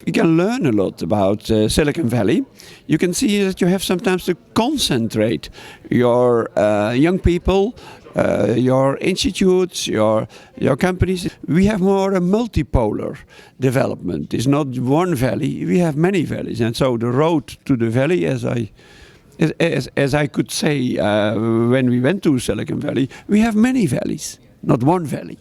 We can learn a lot about Silicon Valley. You can see that you have sometimes to concentrate your young people, your institutes, your companies. We have more a multipolar development. It's not one valley, we have many valleys. And so the road to the valley, as I could say when we went to Silicon Valley, we have many valleys, not one valley.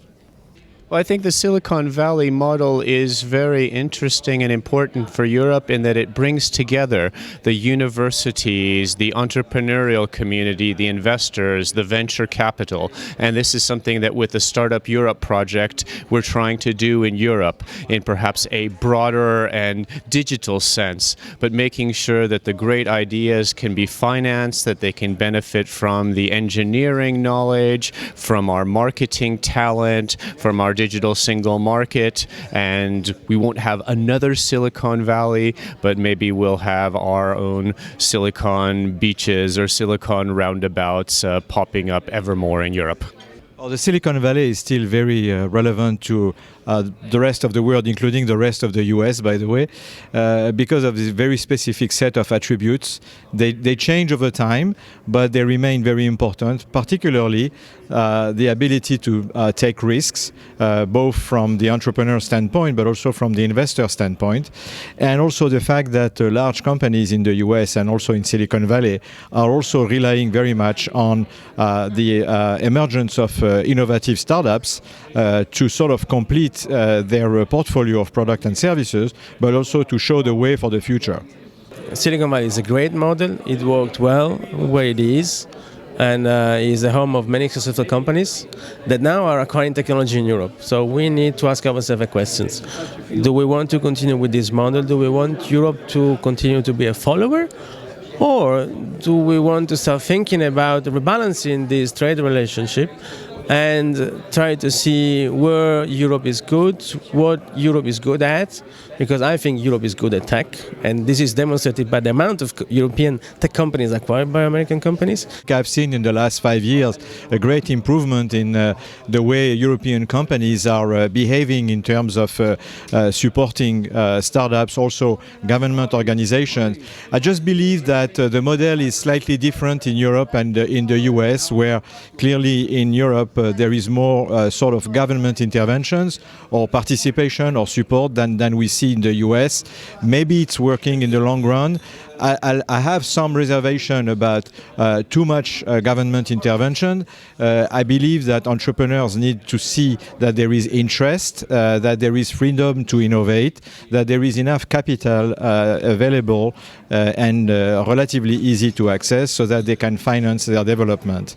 Well, I think the Silicon Valley model is very interesting and important for Europe in that it brings together the universities, the entrepreneurial community, the investors, the venture capital. And this is something that with the Startup Europe project we're trying to do in Europe in perhaps a broader and digital sense, but making sure that the great ideas can be financed, that they can benefit from the engineering knowledge, from our marketing talent, from our digital single market, and we won't have another Silicon Valley, but maybe we'll have our own Silicon beaches or Silicon roundabouts popping up ever more in Europe. Well, the Silicon Valley is still very relevant to the rest of the world, including the rest of the US, by the way, because of this very specific set of attributes. They change over time, but they remain very important, particularly the ability to take risks, both from the entrepreneur standpoint, but also from the investor standpoint. And also the fact that large companies in the US and also in Silicon Valley are also relying very much on the emergence of innovative startups to sort of complete their portfolio of products and services, but also to show the way for the future. Silicon Valley is a great model. It worked well where it is, and is the home of many successful companies that now are acquiring technology in Europe. So we need to ask ourselves questions. Do we want to continue with this model? Do we want Europe to continue to be a follower? Or do we want to start thinking about rebalancing this trade relationship and try to see where Europe is good, what Europe is good at, because I think Europe is good at tech, and this is demonstrated by the amount of European tech companies acquired by American companies. I've seen in the last 5 years a great improvement in the way European companies are behaving in terms of supporting startups, also government organizations. I just believe that the model is slightly different in Europe and in the US, where clearly in Europe there is more sort of government interventions or participation or support than we see in the US. Maybe it's working in the long run. I have some reservation about too much government intervention. I believe that entrepreneurs need to see that there is interest, that there is freedom to innovate, that there is enough capital available and relatively easy to access so that they can finance their development.